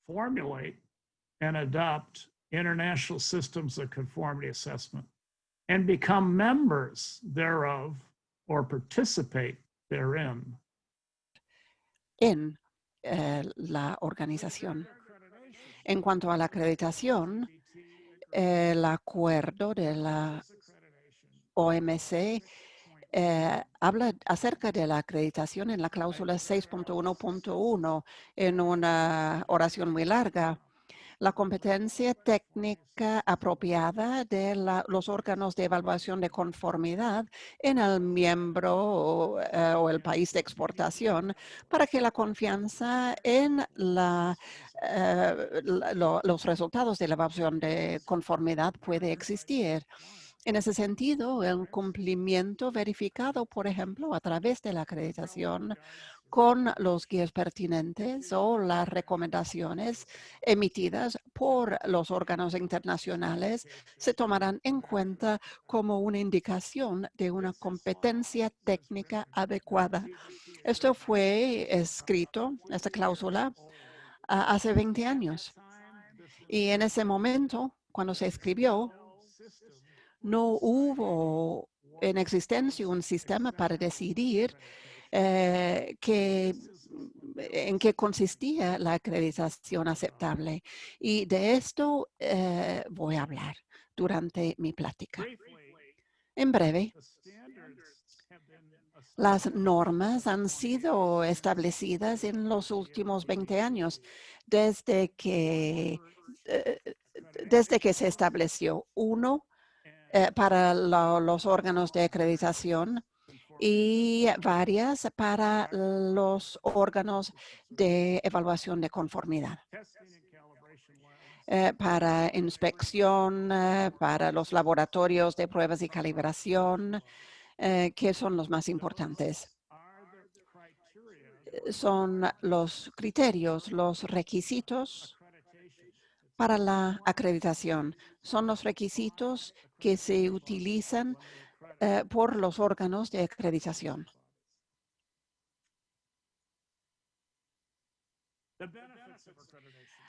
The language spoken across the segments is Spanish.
formulate and adopt international systems of conformity assessment and become members thereof or participate therein. En la organización. En cuanto a la acreditación, el acuerdo de la OMC habla acerca de la acreditación en la cláusula 6.1.1 en una oración muy larga. La competencia técnica apropiada de los órganos de evaluación de conformidad en el miembro o el país de exportación para que la confianza en los resultados de la evaluación de conformidad puede existir. En ese sentido, el cumplimiento verificado, por ejemplo, a través de la acreditación con los guías pertinentes o las recomendaciones emitidas por los órganos internacionales se tomarán en cuenta como una indicación de una competencia técnica adecuada. Esto fue escrito, esta cláusula, hace 20 años. Y en ese momento, cuando se escribió, no hubo en existencia un sistema para decidir en qué consistía la acreditación aceptable. Y de esto voy a hablar durante mi plática. En breve, las normas han sido establecidas en los últimos 20 años, desde que se estableció uno para los órganos de acreditación y varias para los órganos de evaluación de conformidad. Para inspección, para los laboratorios de pruebas y calibración, que son los más importantes. Son los criterios, los requisitos para la acreditación. Son los requisitos que se utilizan por los órganos de acreditación.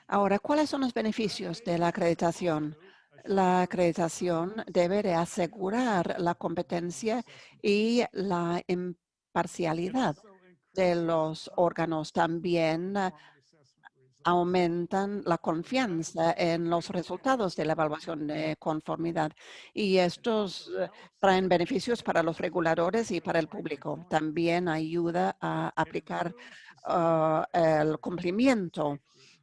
Ahora, ¿cuáles son los beneficios de la acreditación? La acreditación debe de asegurar la competencia y la imparcialidad de los órganos. También aumentan la confianza en los resultados de la evaluación de conformidad. Y estos traen beneficios para los reguladores y para el público. También ayuda a aplicar el cumplimiento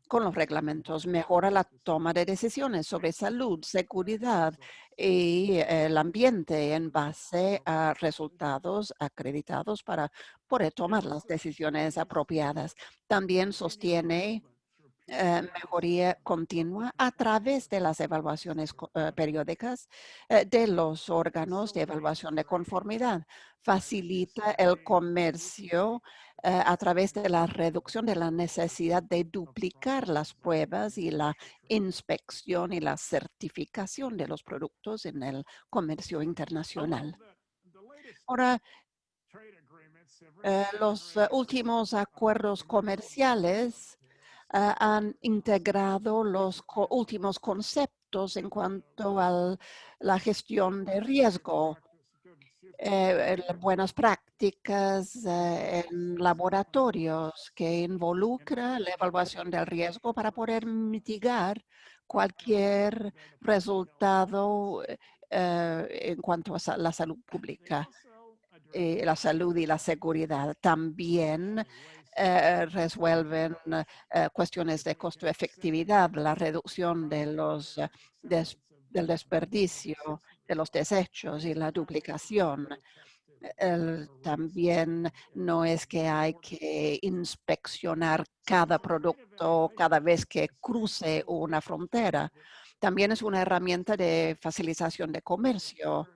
con los reglamentos, mejora la toma de decisiones sobre salud, seguridad y el ambiente en base a resultados acreditados para poder tomar las decisiones apropiadas. También sostiene mejoría continua a través de las evaluaciones periódicas de los órganos de evaluación de conformidad. Facilita el comercio a través de la reducción de la necesidad de duplicar las pruebas y la inspección y la certificación de los productos en el comercio internacional. Ahora, los últimos acuerdos comerciales han integrado los últimos conceptos en cuanto a la gestión de riesgo, buenas prácticas en laboratorios que involucra la evaluación del riesgo para poder mitigar cualquier resultado en cuanto a la salud pública. La salud y la seguridad. También resuelven cuestiones de costo-efectividad, la reducción de del desperdicio, de los desechos y la duplicación. También no es que hay que inspeccionar cada producto cada vez que cruce una frontera. También es una herramienta de facilitación de comercio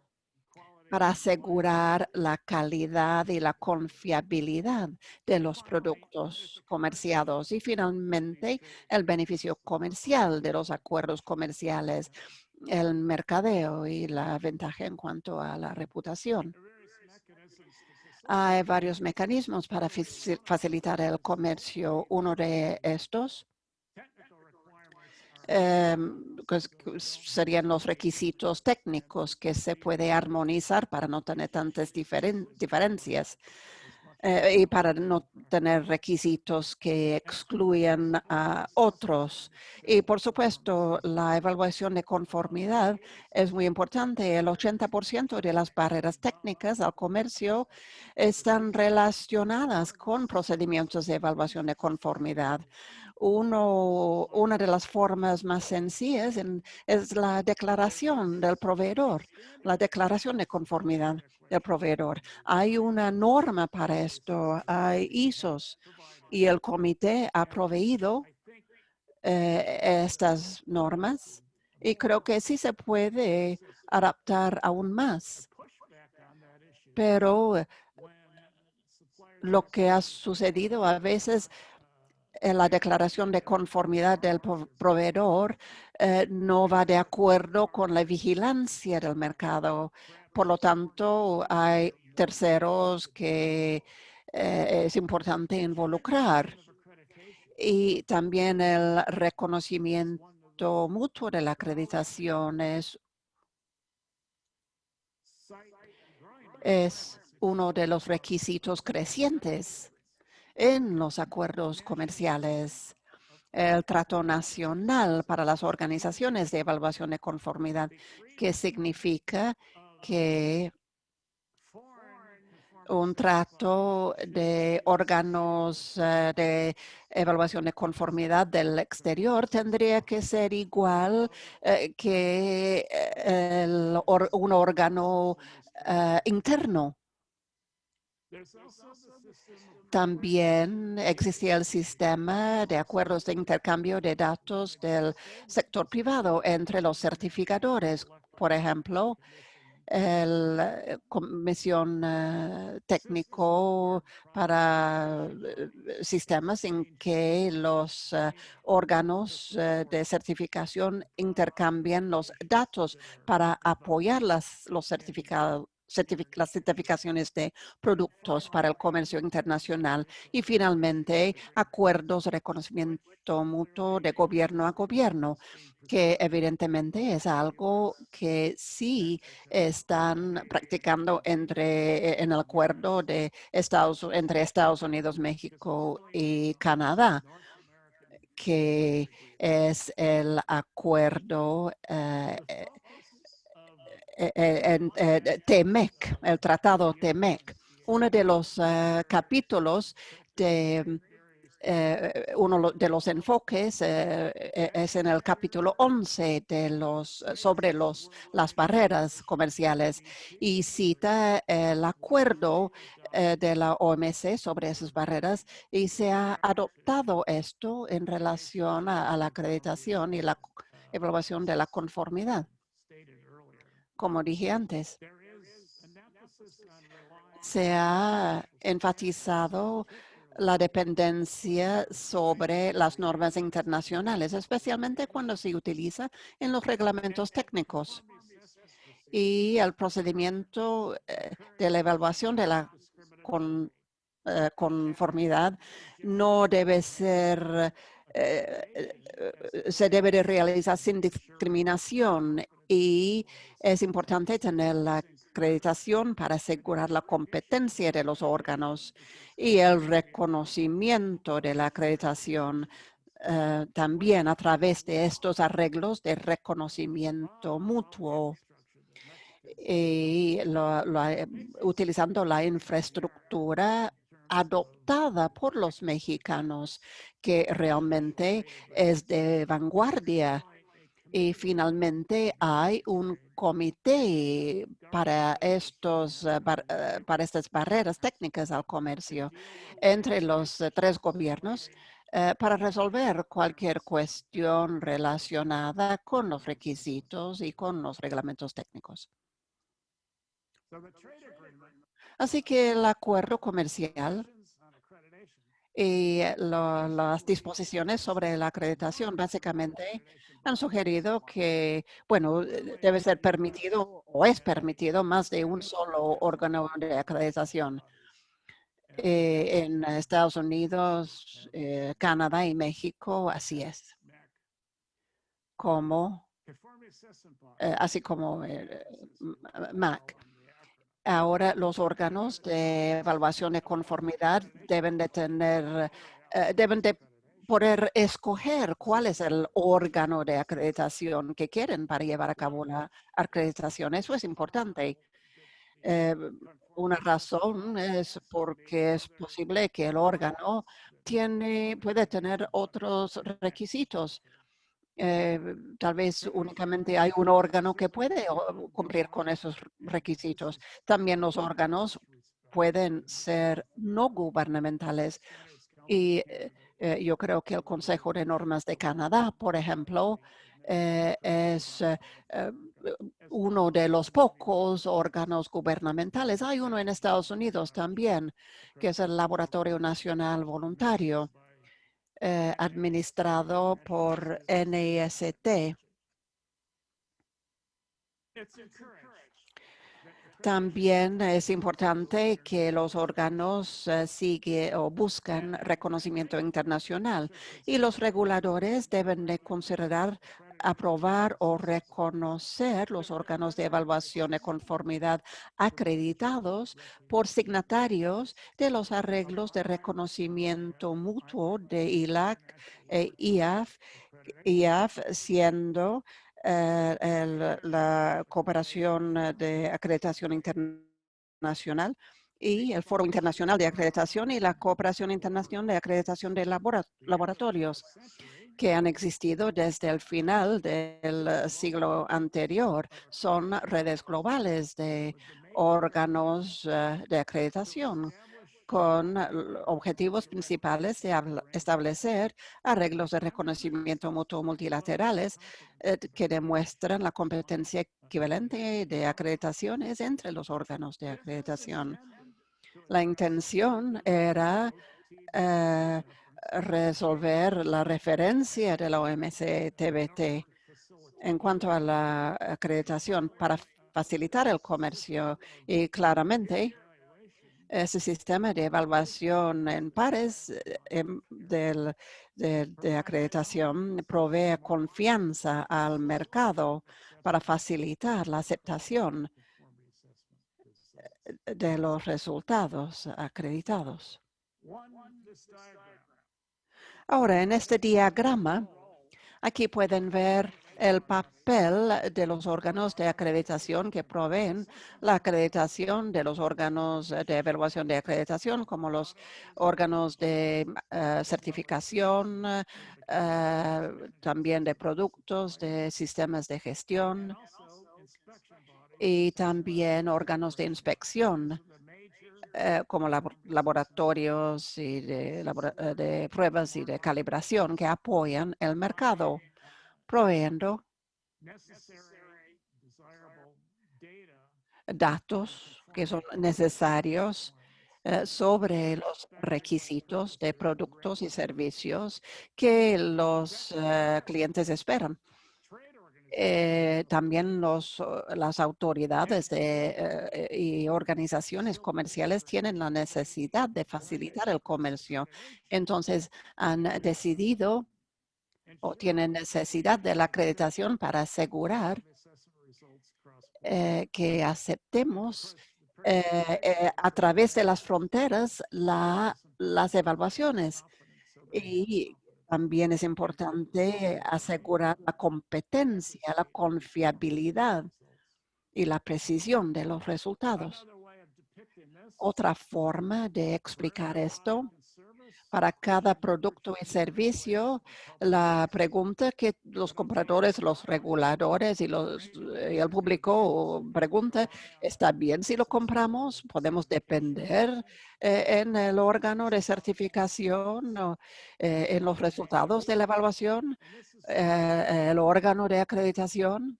para asegurar la calidad y la confiabilidad de los productos comerciados. Y finalmente, el beneficio comercial de los acuerdos comerciales, el mercadeo y la ventaja en cuanto a la reputación. Hay varios mecanismos para facilitar el comercio. Uno de estos que serían los requisitos técnicos que se puede armonizar para no tener tantas diferencias y para no tener requisitos que excluyan a otros. Y por supuesto, la evaluación de conformidad es muy importante. El 80% de las barreras técnicas al comercio están relacionadas con procedimientos de evaluación de conformidad. Una de las formas más sencillas es la declaración del proveedor, la declaración de conformidad del proveedor. Hay una norma para esto, hay ISOs, y el comité ha proveído estas normas y creo que sí se puede adaptar aún más. Pero lo que ha sucedido a veces en la declaración de conformidad del proveedor no va de acuerdo con la vigilancia del mercado. Por lo tanto, hay terceros que es importante involucrar. Y también el reconocimiento mutuo de la acreditación es uno de los requisitos crecientes en los acuerdos comerciales. El trato nacional para las organizaciones de evaluación de conformidad, que significa que un trato de órganos de evaluación de conformidad del exterior tendría que ser igual que un órgano interno. También existía el sistema de acuerdos de intercambio de datos del sector privado entre los certificadores. Por ejemplo, la comisión técnico para sistemas en que los órganos de certificación intercambian los datos para apoyar las certificaciones de productos para el comercio internacional y finalmente acuerdos de reconocimiento mutuo de gobierno a gobierno, que evidentemente es algo que sí están practicando en el acuerdo de entre Estados Unidos, México y Canadá, que es el acuerdo TEMEC, el tratado TEMEC. Uno de los capítulos de uno de los enfoques es en el capítulo 11 sobre las barreras comerciales y cita el acuerdo de la OMC sobre esas barreras y se ha adoptado esto en relación a la acreditación y la evaluación de la conformidad. Como dije antes, se ha enfatizado la dependencia sobre las normas internacionales, especialmente cuando se utiliza en los reglamentos técnicos. Y el procedimiento de la evaluación de la conformidad no debe ser, se debe de realizar sin discriminación y es importante tener la acreditación para asegurar la competencia de los órganos y el reconocimiento de la acreditación también a través de estos arreglos de reconocimiento mutuo y utilizando la infraestructura adoptada por los mexicanos, que realmente es de vanguardia. Y finalmente hay un comité para para estas barreras técnicas al comercio entre los tres gobiernos para resolver cualquier cuestión relacionada con los requisitos y con los reglamentos técnicos. Así que el acuerdo comercial y las disposiciones sobre la acreditación básicamente han sugerido que, bueno, debe ser permitido o es permitido más de un solo órgano de acreditación. En Estados Unidos, Canadá y México, así es. como, así como MAC. Ahora, los órganos de evaluación de conformidad deben de poder escoger cuál es el órgano de acreditación que quieren para llevar a cabo la acreditación. Eso es importante. Eh, una razón es porque es posible que el órgano puede tener otros requisitos. Tal vez únicamente hay un órgano que puede cumplir con esos requisitos. También los órganos pueden ser no gubernamentales y yo creo que el Consejo de Normas de Canadá, por ejemplo, es uno de los pocos órganos gubernamentales. Hay uno en Estados Unidos también, que es el Laboratorio Nacional Voluntario, administrado por NIST. También es importante que los órganos siguen o buscan reconocimiento internacional y los reguladores deben de considerar aprobar o reconocer los órganos de evaluación de conformidad acreditados por signatarios de los arreglos de reconocimiento mutuo de ILAC e IAF siendo la cooperación de acreditación internacional y el Foro Internacional de Acreditación y la Cooperación Internacional de Acreditación de Laboratorios, que han existido desde el final del siglo anterior. Son redes globales de órganos de acreditación con objetivos principales de establecer arreglos de reconocimiento mutuo multilaterales que demuestran la competencia equivalente de acreditaciones entre los órganos de acreditación. La intención era resolver la referencia de la OMC-TBT en cuanto a la acreditación para facilitar el comercio y claramente ese sistema de evaluación en pares de acreditación provee confianza al mercado para facilitar la aceptación de los resultados acreditados. Ahora, en este diagrama, aquí pueden ver el papel de los órganos de acreditación que proveen la acreditación de los órganos de evaluación de acreditación, como los órganos de certificación, también de productos, de sistemas de gestión y también órganos de inspección, como laboratorios y de pruebas y de calibración que apoyan el mercado, proveyendo datos que son necesarios sobre los requisitos de productos y servicios que los clientes esperan. También las autoridades y organizaciones comerciales tienen la necesidad de facilitar el comercio. Entonces, han decidido o tienen necesidad de la acreditación para asegurar que aceptemos a través de las fronteras las evaluaciones. Y también es importante asegurar la competencia, la confiabilidad y la precisión de los resultados. Otra forma de explicar esto, para cada producto y servicio, la pregunta que los compradores, los reguladores y el público pregunta, ¿está bien si lo compramos? ¿Podemos depender en el órgano de certificación o en los resultados de la evaluación, el órgano de acreditación?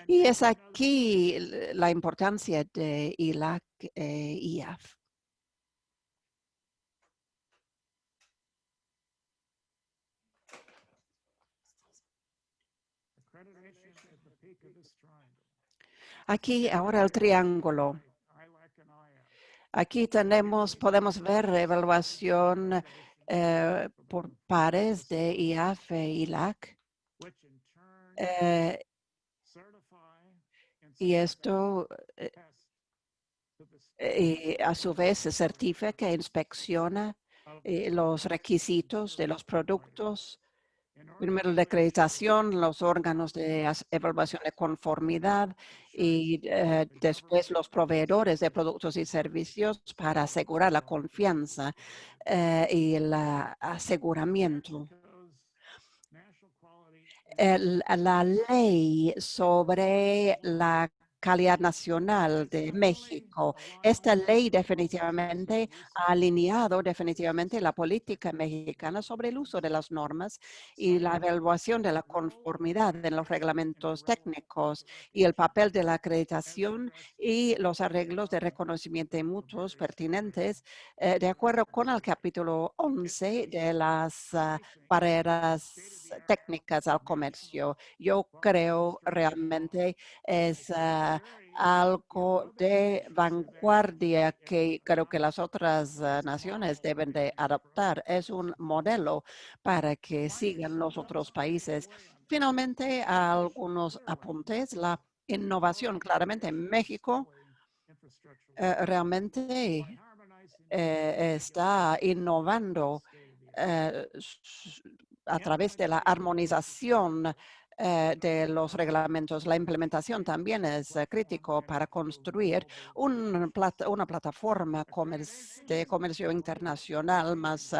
Y es aquí la importancia de ILAC e IAF. Aquí ahora el triángulo. Aquí podemos ver evaluación por pares de IAF e ILAC, Eh, y esto a su vez se certifica e inspecciona los requisitos de los productos, primero de acreditación, los órganos de evaluación de conformidad y después los proveedores de productos y servicios para asegurar la confianza y el aseguramiento. La ley sobre la calidad nacional de México. Esta ley definitivamente ha alineado definitivamente la política mexicana sobre el uso de las normas y la evaluación de la conformidad en los reglamentos técnicos y el papel de la acreditación y los arreglos de reconocimiento mutuos pertinentes de acuerdo con el capítulo 11 de las barreras técnicas al comercio. Yo creo realmente es algo de vanguardia que creo que las otras naciones deben de adoptar. Es un modelo para que sigan los otros países. Finalmente, algunos apuntes. La innovación, claramente en México, realmente está innovando a través de la armonización de los reglamentos. La implementación también es crítico para construir una plataforma de comercio internacional más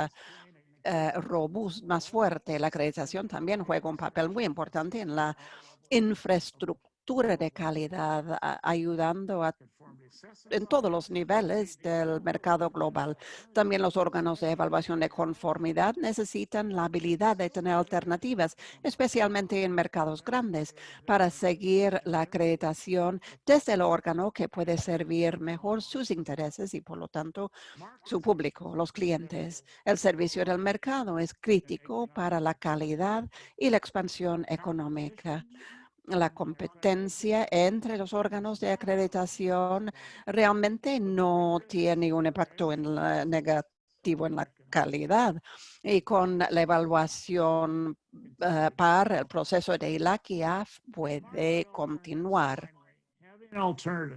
robusta, más fuerte. La acreditación también juega un papel muy importante en la infraestructura de calidad, ayudando en todos los niveles del mercado global. También los órganos de evaluación de conformidad necesitan la habilidad de tener alternativas, especialmente en mercados grandes, para seguir la acreditación desde el órgano que puede servir mejor sus intereses y, por lo tanto, su público, los clientes. El servicio del mercado es crítico para la calidad y la expansión económica. La competencia entre los órganos de acreditación realmente no tiene un impacto negativo en la calidad. Y con la evaluación para el proceso de ILAC-IAF puede continuar.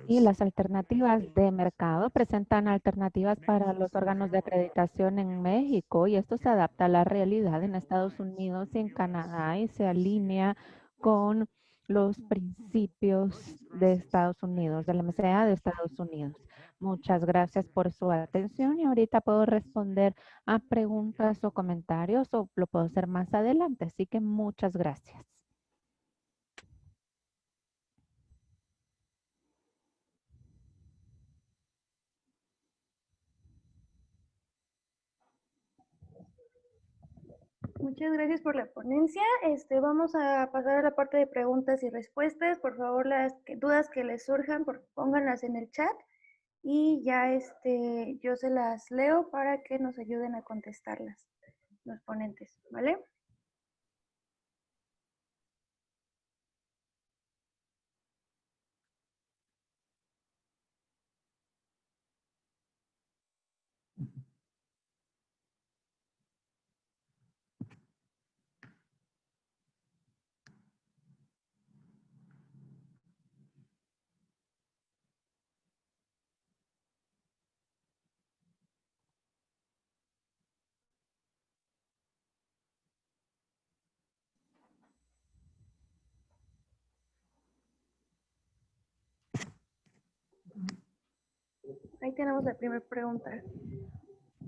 Y las alternativas de mercado presentan alternativas para los órganos de acreditación en México y esto se adapta a la realidad en Estados Unidos y en Canadá y se alinea con los principios de Estados Unidos, de la MCA de Estados Unidos. Muchas gracias por su atención y ahorita puedo responder a preguntas o comentarios o lo puedo hacer más adelante, así que muchas gracias. Muchas gracias por la ponencia. Vamos a pasar a la parte de preguntas y respuestas. Por favor, las dudas que les surjan, pónganlas en el chat y ya yo se las leo para que nos ayuden a contestarlas los ponentes, ¿vale? Ahí tenemos la primera pregunta.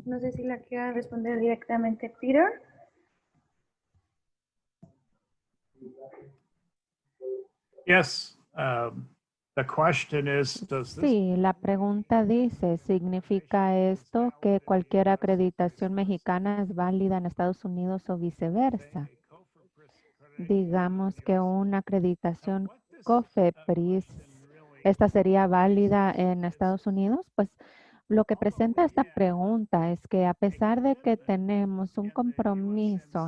No sé si la quiera responder directamente Peter. Yes. The question is, Sí, la pregunta dice, ¿significa esto que cualquier acreditación mexicana es válida en Estados Unidos o viceversa? Digamos que una acreditación COFEPRIS, ¿esta sería válida en Estados Unidos? Pues lo que presenta esta pregunta es que a pesar de que tenemos un compromiso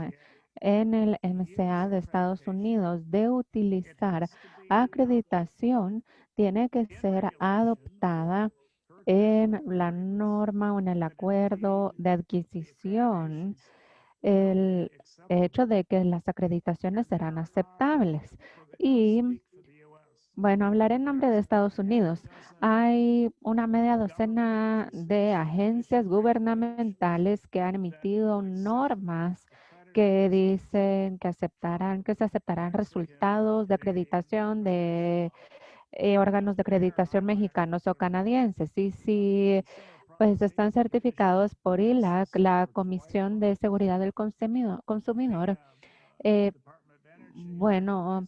en el MCA de Estados Unidos de utilizar acreditación, tiene que ser adoptada en la norma o en el acuerdo de adquisición el hecho de que las acreditaciones serán aceptables. Y bueno, hablaré en nombre de Estados Unidos. Hay una media docena de agencias gubernamentales que han emitido normas que dicen que se aceptarán resultados de acreditación de órganos de acreditación mexicanos o canadienses. Y si pues están certificados por ILAC, la Comisión de Seguridad del Consumidor, eh, bueno,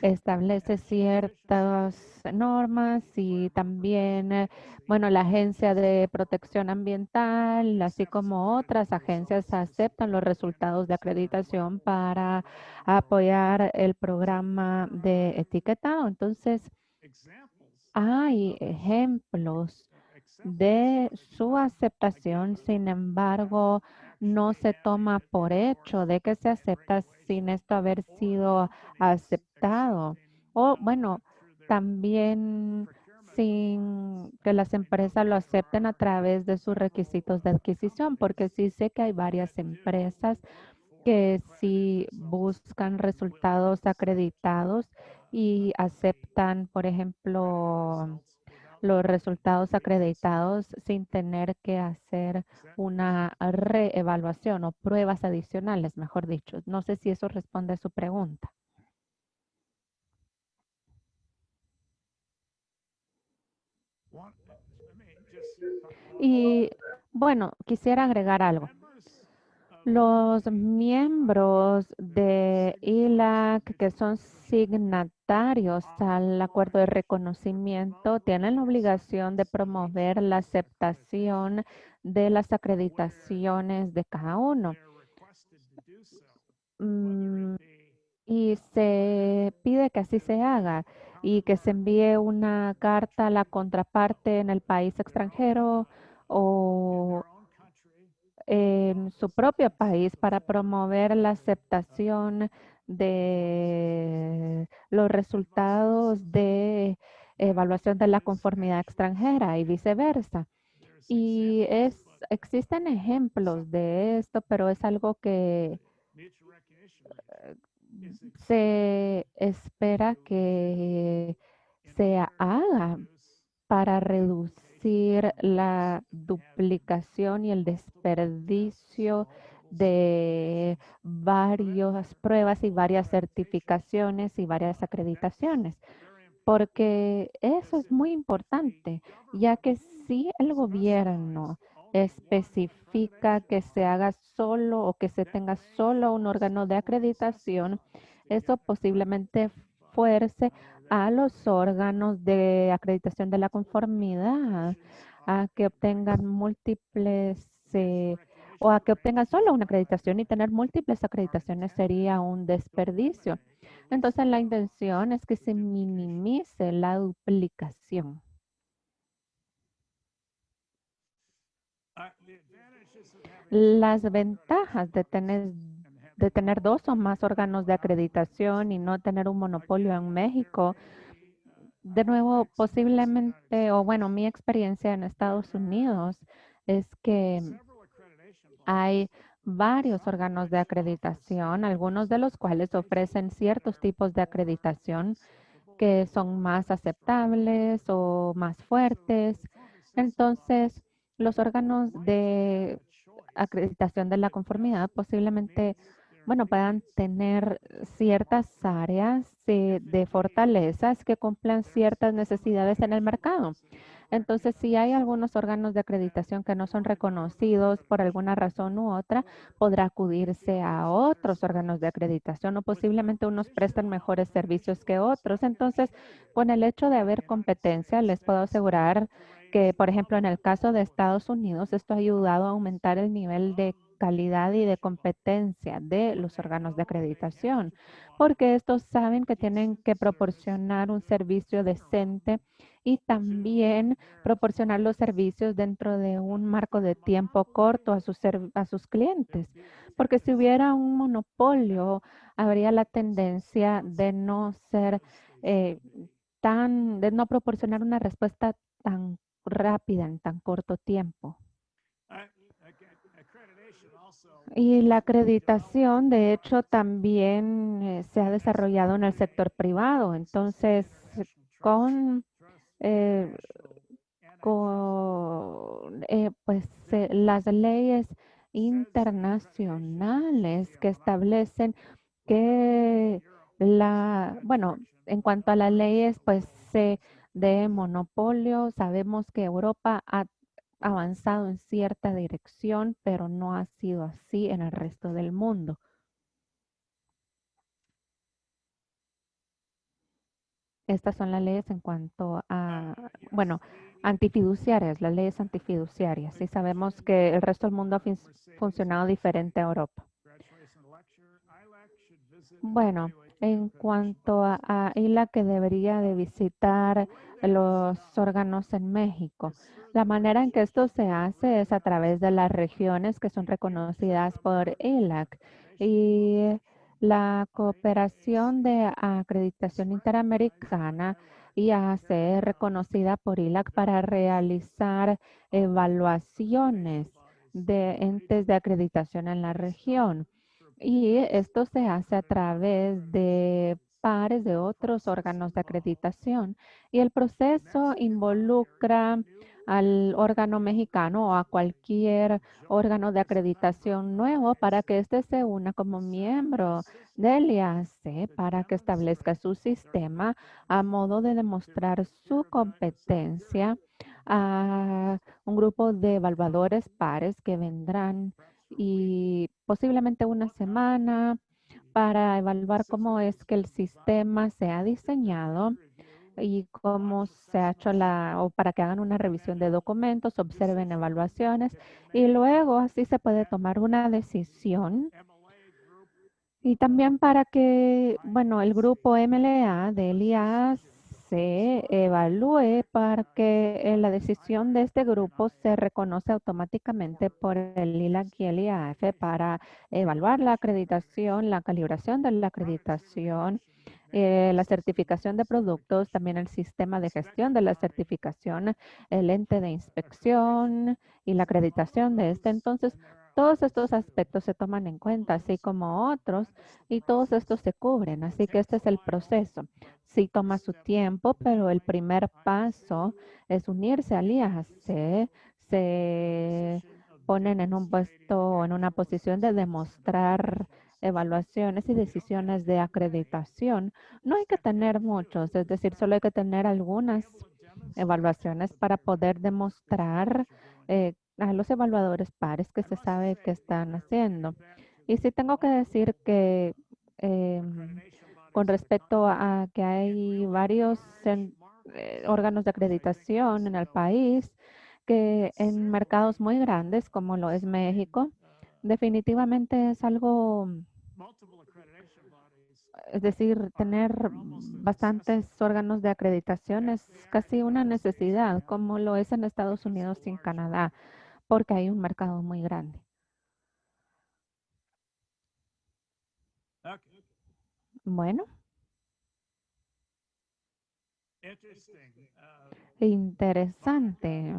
establece ciertas normas y también, bueno, la Agencia de Protección Ambiental, así como otras agencias, aceptan los resultados de acreditación para apoyar el programa de etiquetado. Entonces, hay ejemplos de su aceptación, sin embargo, no se toma por hecho de que se acepta sin esto haber sido aceptado. O bueno, también sin que las empresas lo acepten a través de sus requisitos de adquisición, porque sí sé que hay varias empresas que sí buscan resultados acreditados y aceptan, por ejemplo, los resultados acreditados sin tener que hacer una reevaluación o pruebas adicionales, mejor dicho. No sé si eso responde a su pregunta. Y bueno, quisiera agregar algo. Los miembros de ILAC que son signatarios al acuerdo de reconocimiento tienen la obligación de promover la aceptación de las acreditaciones de cada uno. Mm, y se pide que así se haga y que se envíe una carta a la contraparte en el país extranjero o en su propio país para promover la aceptación de los resultados de evaluación de la conformidad extranjera y viceversa. Y existen ejemplos de esto, pero es algo que se espera que se haga para reducir la duplicación y el desperdicio de varias pruebas y varias certificaciones y varias acreditaciones, porque eso es muy importante, ya que si el gobierno especifica que se haga solo o que se tenga solo un órgano de acreditación, eso posiblemente fuerce a los órganos de acreditación de la conformidad a que obtengan múltiples o a que obtengan solo una acreditación y tener múltiples acreditaciones sería un desperdicio. Entonces, la intención es que se minimice la duplicación. Las ventajas de tener dos o más órganos de acreditación y no tener un monopolio en México, de nuevo, posiblemente, o bueno, mi experiencia en Estados Unidos es que hay varios órganos de acreditación, algunos de los cuales ofrecen ciertos tipos de acreditación que son más aceptables o más fuertes. Entonces, los órganos de acreditación de la conformidad posiblemente, bueno, puedan tener ciertas áreas de fortalezas que cumplan ciertas necesidades en el mercado. Entonces, si hay algunos órganos de acreditación que no son reconocidos por alguna razón u otra, podrá acudirse a otros órganos de acreditación o posiblemente unos prestan mejores servicios que otros. Entonces, con el hecho de haber competencia, les puedo asegurar que, por ejemplo, en el caso de Estados Unidos, esto ha ayudado a aumentar el nivel de calidad y de competencia de los órganos de acreditación, porque estos saben que tienen que proporcionar un servicio decente y también proporcionar los servicios dentro de un marco de tiempo corto a sus clientes. Porque si hubiera un monopolio, habría la tendencia de no ser de no proporcionar una respuesta tan rápida en tan corto tiempo. Y la acreditación, de hecho, también se ha desarrollado en el sector privado. Entonces, con, eh, las leyes internacionales que establecen que bueno, en cuanto a las leyes, pues de monopolio, sabemos que Europa ha avanzado en cierta dirección, pero no ha sido así en el resto del mundo. Estas son las leyes en cuanto a, bueno, antifiduciarias, las leyes antifiduciarias. Y sabemos que el resto del mundo ha funcionado diferente a Europa. Bueno, en cuanto a ILA que debería de visitar los órganos en México, la manera en que esto se hace es a través de las regiones que son reconocidas por ILAC y la cooperación de acreditación interamericana y a ser reconocida por ILAC para realizar evaluaciones de entes de acreditación en la región. Y esto se hace a través de pares de otros órganos de acreditación y el proceso involucra al órgano mexicano o a cualquier órgano de acreditación nuevo para que éste se una como miembro del IAC para que establezca su sistema a modo de demostrar su competencia a un grupo de evaluadores pares que vendrán y posiblemente una semana para evaluar cómo es que el sistema se ha diseñado y cómo se ha hecho o para que hagan una revisión de documentos, observen evaluaciones y luego así se puede tomar una decisión. Y también para que, bueno, el grupo MLA del IAS se evalúe para que la decisión de este grupo se reconoce automáticamente por el ILAC y el IAF para evaluar la acreditación, la calibración de la acreditación, la certificación de productos, también el sistema de gestión de la certificación, el ente de inspección y la acreditación de este. Entonces, todos estos aspectos se toman en cuenta, así como otros, y todos estos se cubren. Así que este es el proceso. Sí toma su tiempo, pero el primer paso es unirse al IAC. Se ponen en un puesto o en una posición de demostrar evaluaciones y decisiones de acreditación. No hay que tener muchos, es decir, solo hay que tener algunas evaluaciones para poder demostrar a los evaluadores pares que se sabe que están haciendo. Y sí tengo que decir que con respecto a que hay varios órganos de acreditación en el país, que en mercados muy grandes como lo es México, definitivamente es algo, es decir, tener bastantes órganos de acreditación es casi una necesidad, como lo es en Estados Unidos y en Canadá, porque hay un mercado muy grande. Bueno, interesante.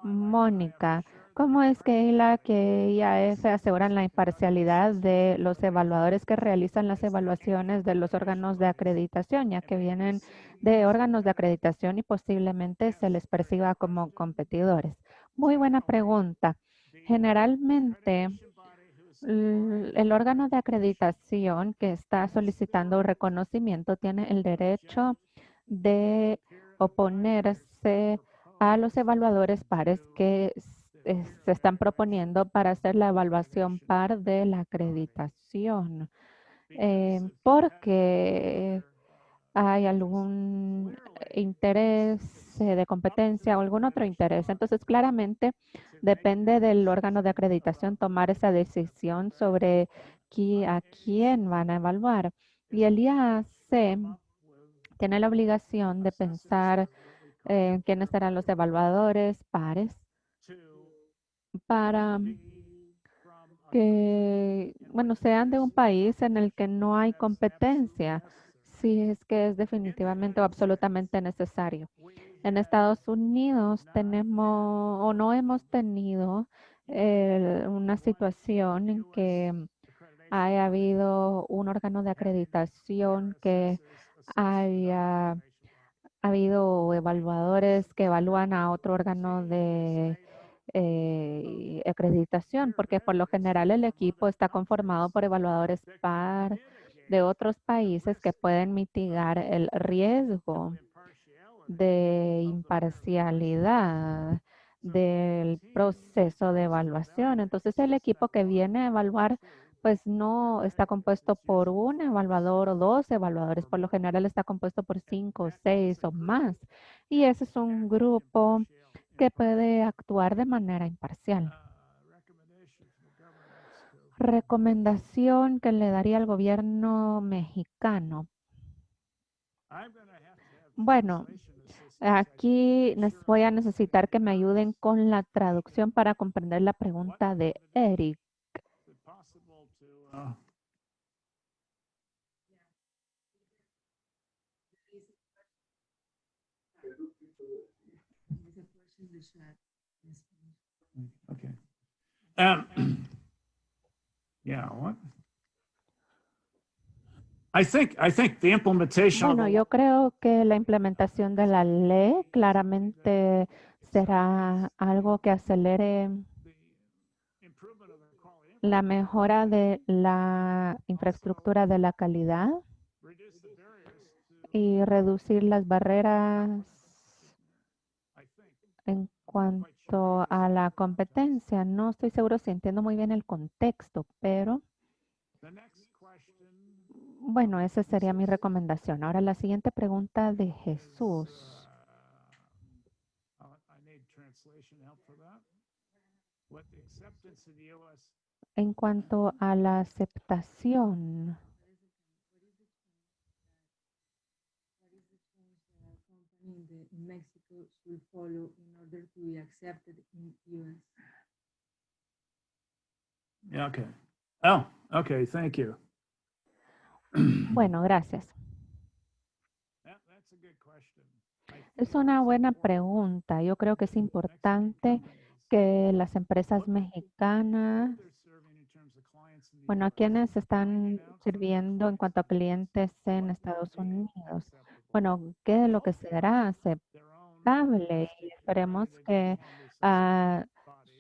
Mónica, ¿cómo es que ILAC y IAF aseguran la imparcialidad de los evaluadores que realizan las evaluaciones de los órganos de acreditación, ya que vienen de órganos de acreditación y posiblemente se les perciba como competidores? Muy buena pregunta. Generalmente, el órgano de acreditación que está solicitando reconocimiento tiene el derecho de oponerse a los evaluadores pares que se están proponiendo para hacer la evaluación par de la acreditación, porque hay algún interés de competencia o algún otro interés. Entonces, claramente depende del órgano de acreditación tomar esa decisión sobre a quién van a evaluar. Y el IAC tiene la obligación de pensar quiénes serán los evaluadores pares para que, bueno, sean de un país en el que no hay competencia, si es que es definitivamente o absolutamente necesario. En Estados Unidos tenemos o no hemos tenido una situación en que haya habido un órgano de acreditación que haya habido evaluadores que evalúan a otro órgano de acreditación, porque por lo general el equipo está conformado por evaluadores de otros países que pueden mitigar el riesgo de imparcialidad del proceso de evaluación. Entonces, el equipo que viene a evaluar, pues no está compuesto por un evaluador o dos evaluadores. Por lo general está compuesto por 5, 6 o más. Y ese es un grupo que puede actuar de manera imparcial. Recomendación que le daría al gobierno mexicano. Bueno, aquí voy a necesitar que me ayuden con la traducción para comprender la pregunta de Eric. Okay. Yeah, what? I think the implementation of Bueno, the yo creo que la implementación de la ley claramente será algo que acelere improvement of the quality, la mejora de la infraestructura de la calidad reduce the barriers y reducir las barreras I think. en cuanto a la competencia. No estoy seguro si entiendo muy bien el contexto, pero The next question bueno, esa sería mi recomendación. Ahora la siguiente pregunta de Jesús. I need translation help for that. What the acceptance in the U.S. En cuanto a la aceptación, in Mexico should follow in order to be accepted in US. Yeah, okay. Oh, okay, thank you. bueno, gracias. That's a good question. Es una buena pregunta. Yo creo que es importante que las empresas mexicanas, bueno, a quienes están sirviendo en cuanto a clientes en Estados Unidos, bueno, ¿qué es lo que será aceptable? Y esperemos que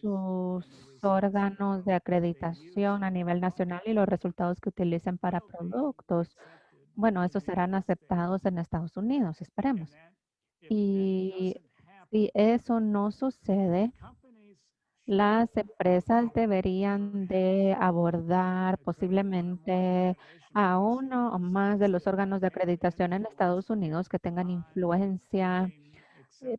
sus órganos de acreditación a nivel nacional y los resultados que utilicen para productos, bueno, esos serán aceptados en Estados Unidos, esperemos. Y si eso no sucede, las empresas deberían de abordar posiblemente a uno o más de los órganos de acreditación en Estados Unidos que tengan influencia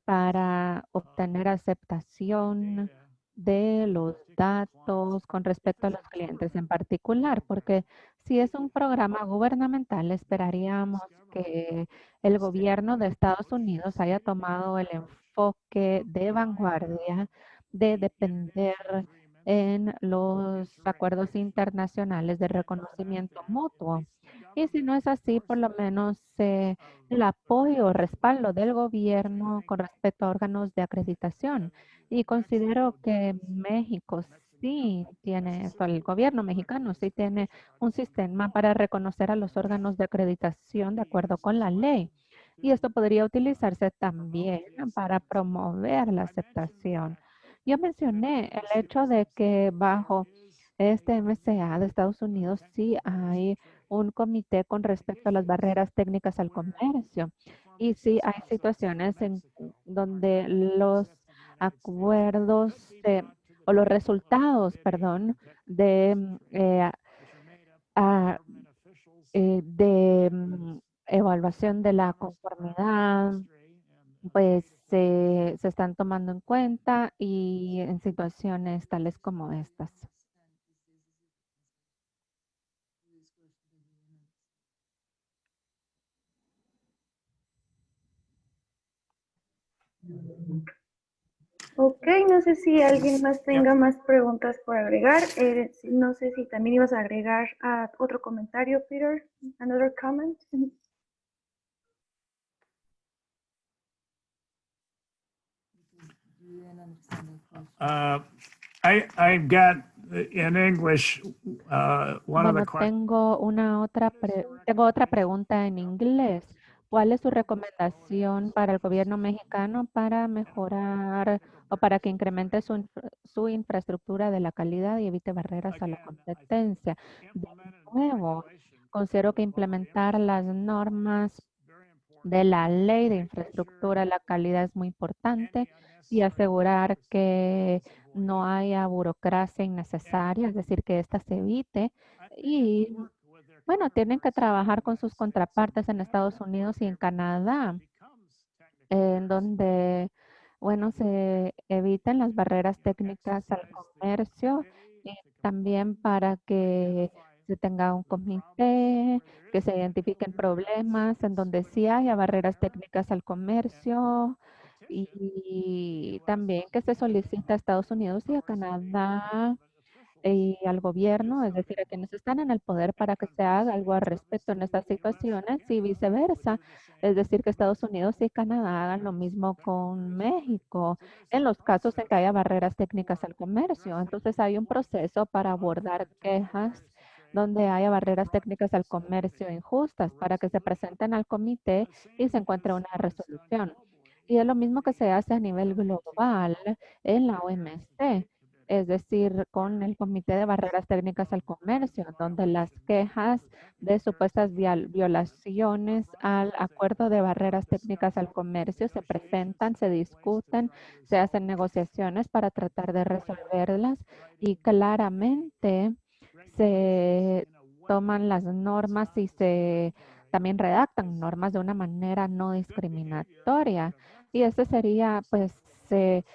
para obtener aceptación de los datos con respecto a los clientes en particular, porque si es un programa gubernamental, esperaríamos que el gobierno de Estados Unidos haya tomado el enfoque de vanguardia de depender en los acuerdos internacionales de reconocimiento mutuo. Y si no es así, por lo menos el apoyo o respaldo del gobierno con respecto a órganos de acreditación. Y considero que México sí tiene eso, el gobierno mexicano sí tiene un sistema para reconocer a los órganos de acreditación de acuerdo con la ley. Y esto podría utilizarse también para promover la aceptación. Yo mencioné el hecho de que bajo este MCA de Estados Unidos sí hay un comité con respecto a las barreras técnicas al comercio. Y sí hay situaciones en donde los acuerdos o los resultados, perdón, ah, de evaluación de la conformidad, pues se están tomando en cuenta y en situaciones tales como estas. Ok, no sé si alguien más tenga más preguntas por agregar. No sé si también ibas a agregar otro comentario, Peter. Another comment. You didn't understand the question. I've got in English one of the Bueno, questions. tengo otra pregunta en inglés. ¿Cuál es su recomendación para el gobierno mexicano para mejorar o para que incremente su infraestructura de la calidad y evite barreras a la competencia? De nuevo, considero que implementar las normas de la ley de infraestructura, la calidad es muy importante y asegurar que no haya burocracia innecesaria, es decir, que ésta se evite. Y bueno, tienen que trabajar con sus contrapartes en Estados Unidos y en Canadá, en donde, bueno, se eviten las barreras técnicas al comercio y también para que se tenga un comité, que se identifiquen problemas en donde sí haya barreras técnicas al comercio y también que se solicite a Estados Unidos y a Canadá y al gobierno, es decir, a quienes están en el poder para que se haga algo al respecto en estas situaciones y viceversa. Es decir, que Estados Unidos y Canadá hagan lo mismo con México en los casos en que haya barreras técnicas al comercio. Entonces hay un proceso para abordar quejas donde haya barreras técnicas al comercio injustas para que se presenten al comité y se encuentre una resolución. Y es lo mismo que se hace a nivel global en la OMC, es decir, con el Comité de Barreras Técnicas al Comercio, donde las quejas de supuestas violaciones al acuerdo de barreras técnicas al comercio se presentan, se discuten, se hacen negociaciones para tratar de resolverlas y claramente se toman las normas y se también redactan normas de una manera no discriminatoria. Y este sería, pues, se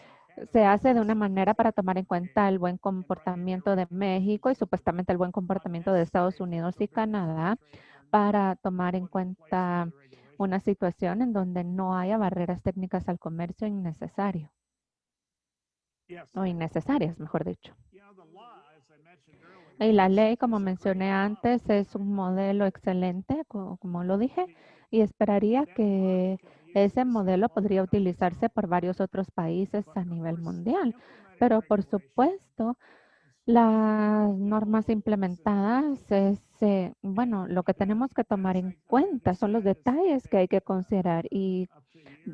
hace de una manera para tomar en cuenta el buen comportamiento de México y supuestamente el buen comportamiento de Estados Unidos y Canadá para tomar en cuenta una situación en donde no haya barreras técnicas al comercio innecesario o innecesarias, mejor dicho. Y la ley, como mencioné antes, es un modelo excelente, como lo dije, y esperaría que ese modelo podría utilizarse por varios otros países a nivel mundial. Pero por supuesto, las normas implementadas bueno, lo que tenemos que tomar en cuenta son los detalles que hay que considerar y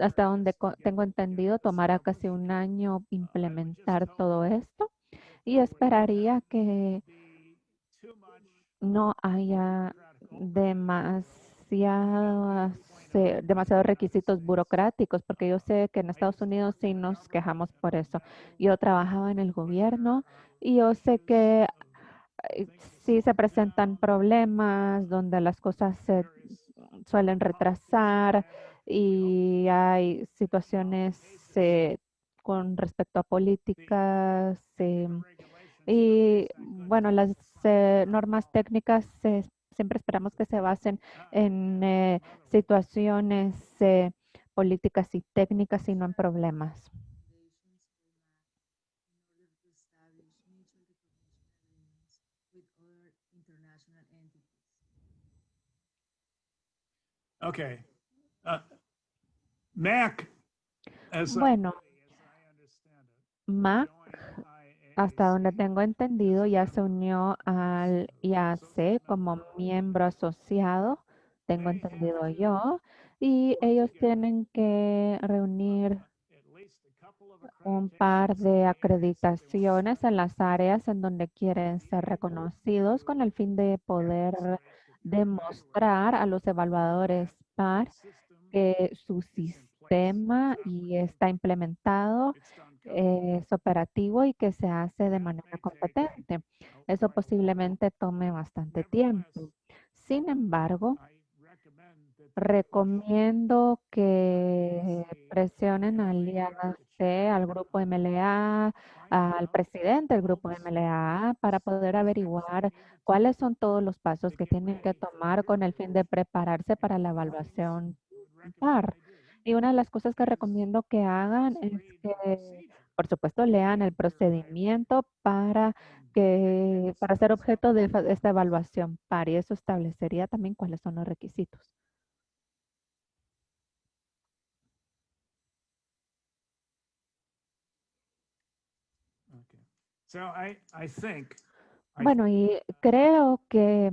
hasta donde tengo entendido, tomará casi un año implementar todo esto y esperaría que no haya demasiados requisitos burocráticos, porque yo sé que en Estados Unidos sí nos quejamos por eso. Yo trabajaba en el gobierno y yo sé que sí se presentan problemas donde las cosas se suelen retrasar y hay situaciones con respecto a políticas. Y bueno, las normas técnicas siempre esperamos que se basen en situaciones políticas y técnicas y no en problemas. Okay. MAC, Bueno, MAC, hasta donde tengo entendido, ya se unió al IAC como miembro asociado, tengo entendido yo, y ellos tienen que reunir un par de acreditaciones en las áreas en donde quieren ser reconocidos con el fin de poder demostrar a los evaluadores PAR que su sistema y está implementado, es operativo y que se hace de manera competente. Eso posiblemente tome bastante tiempo. Sin embargo, recomiendo que presionen al IAC, al grupo MLA, al presidente del grupo MLA, para poder averiguar cuáles son todos los pasos que tienen que tomar con el fin de prepararse para la evaluación PAR. Y una de las cosas que recomiendo que hagan es que, por supuesto, lean el procedimiento para ser objeto de esta evaluación PAR, y eso establecería también cuáles son los requisitos. Okay. So I think Bueno, y creo que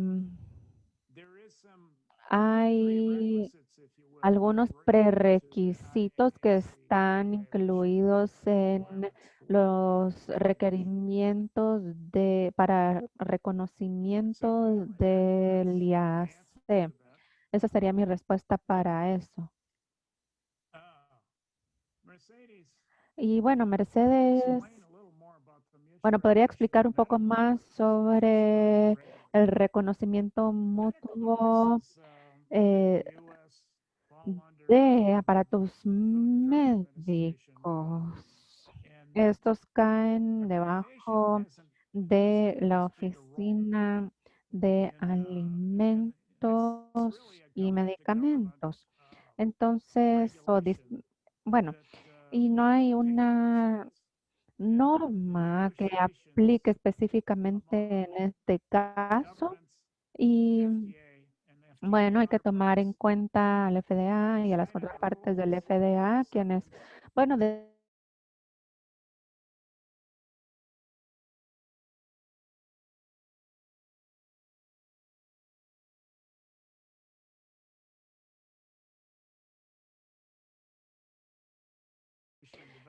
there is some hay prerequisites, if you will, algunos that were prerequisitos que included in the están IASC incluidos en requirements for los requerimientos para reconocimiento del IAC. Esa sería mi respuesta para eso. Mercedes, Y bueno, Mercedes, explain a little more about the bueno, mutual podría recognition explicar of un poco medical más records sobre regulated. el reconocimiento Medical mutuo devices eh, in the US fall under de aparatos Food and Drug Administration. médicos. And Estos caen accreditation debajo isn't de la as big a role Oficina de and Alimentos it's really a y government to government Medicamentos. Entonces, regulation bueno, that y no hay una includes norma que aplique específicamente en este caso. governments, Y FDA and bueno, hay FDA que tomar en counterparts. cuenta al FDA y a las Setting up contrapartes del rules FDA, quienes, bueno,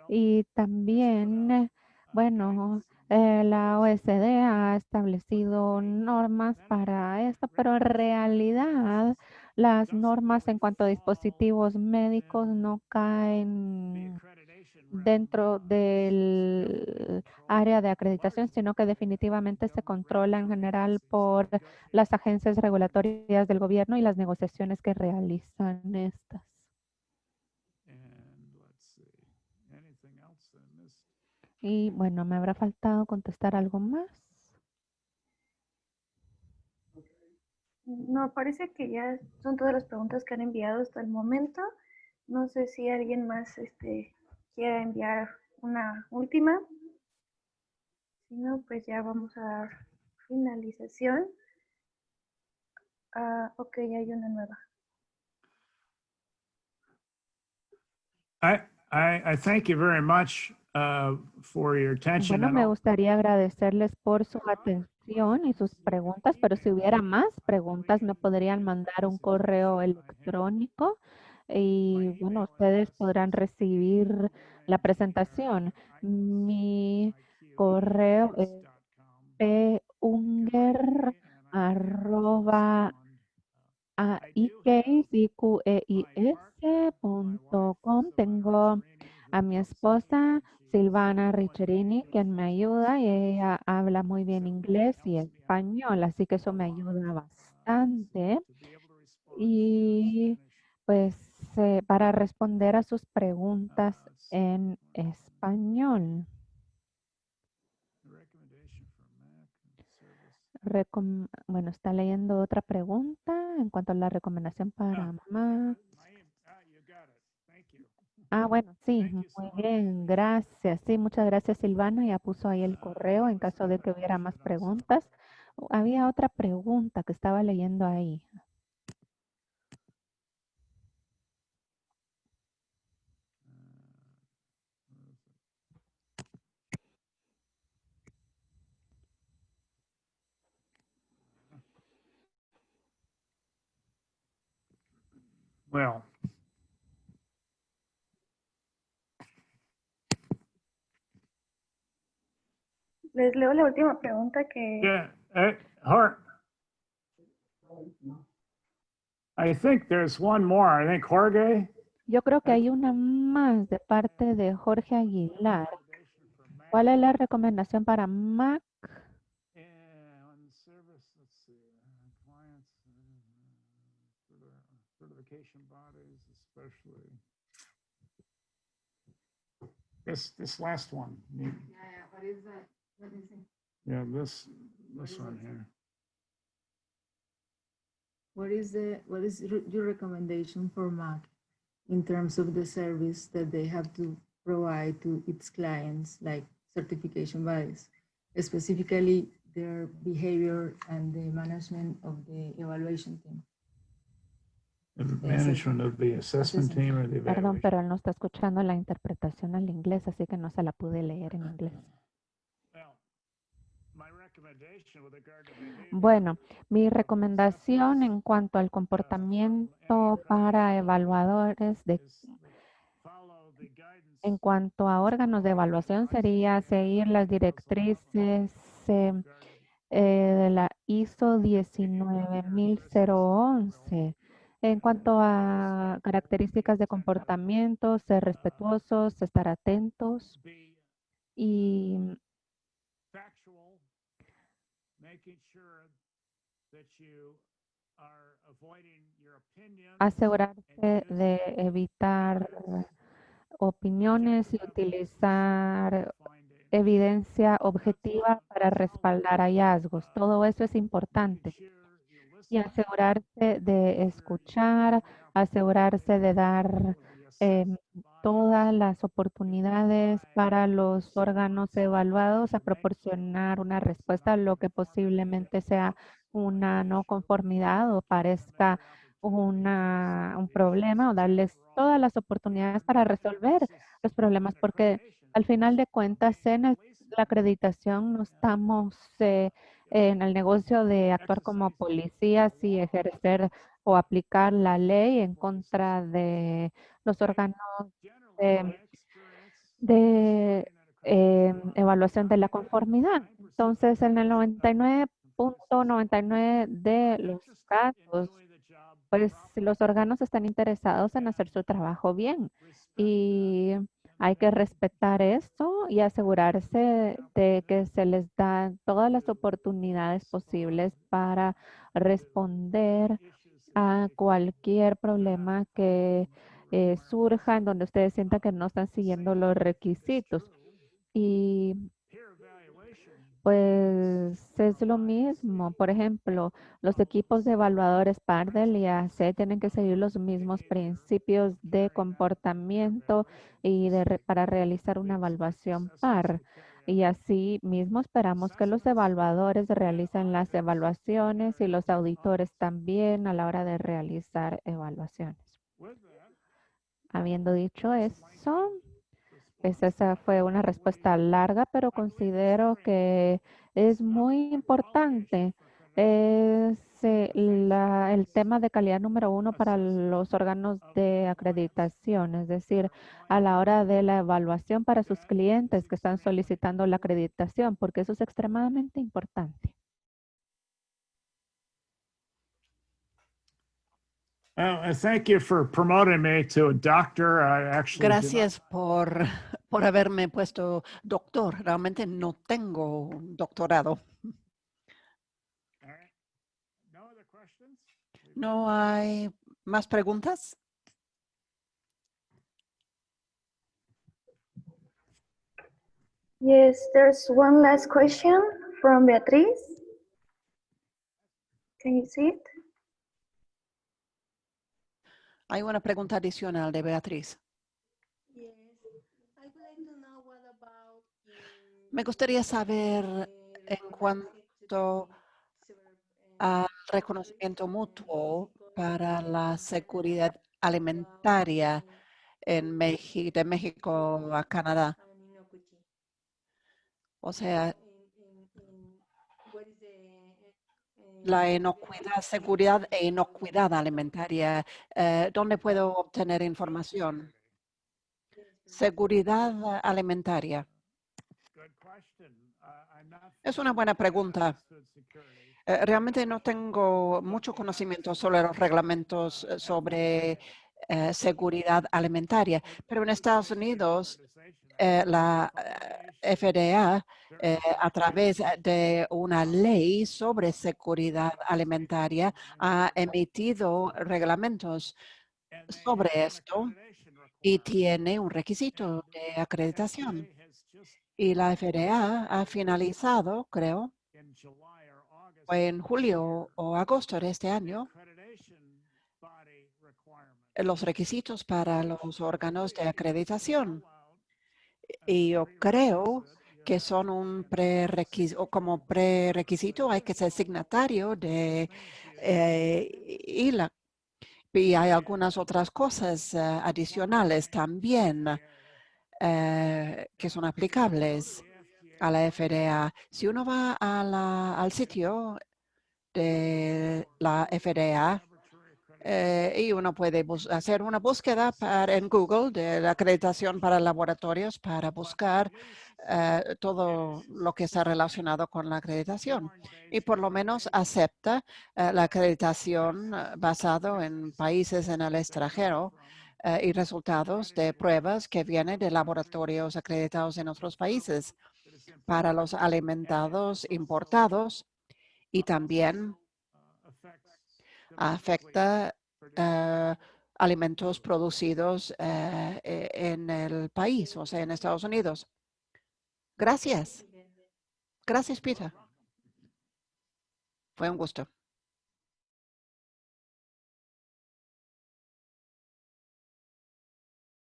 y también, bueno, la OSD ha establecido normas para esto, pero en realidad las normas en cuanto a dispositivos médicos no caen dentro del área de acreditación, sino que definitivamente se controla en general por las agencias regulatorias del gobierno y las negociaciones que realizan estas. And let's see, anything else I missed? Y bueno, me habrá faltado contestar algo más. No, parece que ya son todas las preguntas que han enviado hasta el momento. No sé si alguien más quiera enviar una última. Si no, pues ya vamos a dar finalización. Ok, hay una nueva. I thank you very much for your attention. Bueno, and me all- gustaría agradecerles por su atención y sus preguntas, pero si hubiera más preguntas, me podrían mandar un correo electrónico y bueno, ustedes podrán recibir la presentación. Mi correo es punger arroba ikeis.com. Tengo a mi esposa Silvana Richerini, quien me ayuda y ella habla muy bien inglés y español, así que eso me ayuda bastante. Y pues para responder a sus preguntas en español. Bueno, está leyendo otra pregunta en cuanto a la recomendación para Mac. Bueno, sí, muy bien, gracias. Sí, muchas gracias, Silvana. Ya puso ahí el correo en caso de que hubiera más preguntas. Había otra pregunta que estaba leyendo ahí. Well, Les leo la última pregunta que yeah, I think there's one more. I think Jorge. Yo creo que hay una más de parte de Jorge Aguilar. ¿Cuál es la recomendación para Mac? Certification bodies, especially this last one. What is that? What is it? Yeah, this is one it? here. What is your recommendation for MAC in terms of the service that they have to provide to its clients, like certification bodies, specifically their behavior and the management of the evaluation team? The management of the assessment team or the Perdón, evaluation. pero él no está escuchando la interpretación al inglés, así que no se la pude leer en inglés. Bueno, mi recomendación en cuanto al comportamiento para evaluadores en cuanto a órganos de evaluación sería seguir las directrices de la ISO 19011. En cuanto a características de comportamiento, ser respetuosos, estar atentos y asegurarse de evitar opiniones y utilizar evidencia objetiva para respaldar hallazgos. Todo eso es importante. Y asegurarse de escuchar, asegurarse de dar todas las oportunidades para los órganos evaluados a proporcionar una respuesta a lo que posiblemente sea una no conformidad o parezca un problema, o darles todas las oportunidades para resolver los problemas, porque al final de cuentas la acreditación no estamos en el negocio de actuar como policías y ejercer o aplicar la ley en contra de los órganos de, de evaluación de la conformidad. Entonces, en el 99.99 de los casos, pues los órganos están interesados en hacer su trabajo bien y hay que respetar esto y asegurarse de que se les dan todas las oportunidades posibles para responder a cualquier problema que surja en donde ustedes sientan que no están siguiendo los requisitos. Y pues es lo mismo. Por ejemplo, los equipos de evaluadores PARDEL y AC tienen que seguir los mismos principios de comportamiento y para realizar una evaluación PAR. Y así mismo esperamos que los evaluadores realicen las evaluaciones y los auditores también a la hora de realizar evaluaciones. Habiendo dicho eso, pues esa fue una respuesta larga, pero considero que es muy importante. Es el tema de calidad número uno para los órganos de acreditación, es decir, a la hora de la evaluación para sus clientes que están solicitando la acreditación, porque eso es extremadamente importante. Thank you for promoting me to a doctor. I actually Gracias por haberme puesto doctor. Realmente no tengo un doctorado. No other questions? ¿No hay más preguntas? Yes, there's one last question from Beatriz. Can you see it? Hay una pregunta adicional de Beatriz. Me gustaría saber en cuanto al reconocimiento mutuo para la seguridad alimentaria de México a Canadá. O sea, la inocuidad, seguridad e inocuidad alimentaria. ¿Dónde puedo obtener información? Seguridad alimentaria. Es una buena pregunta. Realmente no tengo mucho conocimiento sobre los reglamentos sobre seguridad alimentaria, pero en Estados Unidos la FDA, a través de una ley sobre seguridad alimentaria, ha emitido reglamentos sobre esto y tiene un requisito de acreditación. Y la FDA ha finalizado, creo, fue en julio o agosto de este año, los requisitos para los órganos de acreditación. Y yo creo que son un prerequisito, o como prerequisito hay que ser signatario de ILA. Y hay algunas otras cosas adicionales también que son aplicables. a la FDA. Si uno va al sitio de la FDA, y uno puede hacer una búsqueda en Google de la acreditación para laboratorios para buscar todo lo que está relacionado con la acreditación. Y por lo menos acepta la acreditación basado en países en el extranjero y resultados de pruebas que vienen de laboratorios acreditados en otros países para los alimentados importados y también afecta alimentos producidos en el país, o sea, en Estados Unidos. Gracias. Gracias, Peter. Fue un gusto.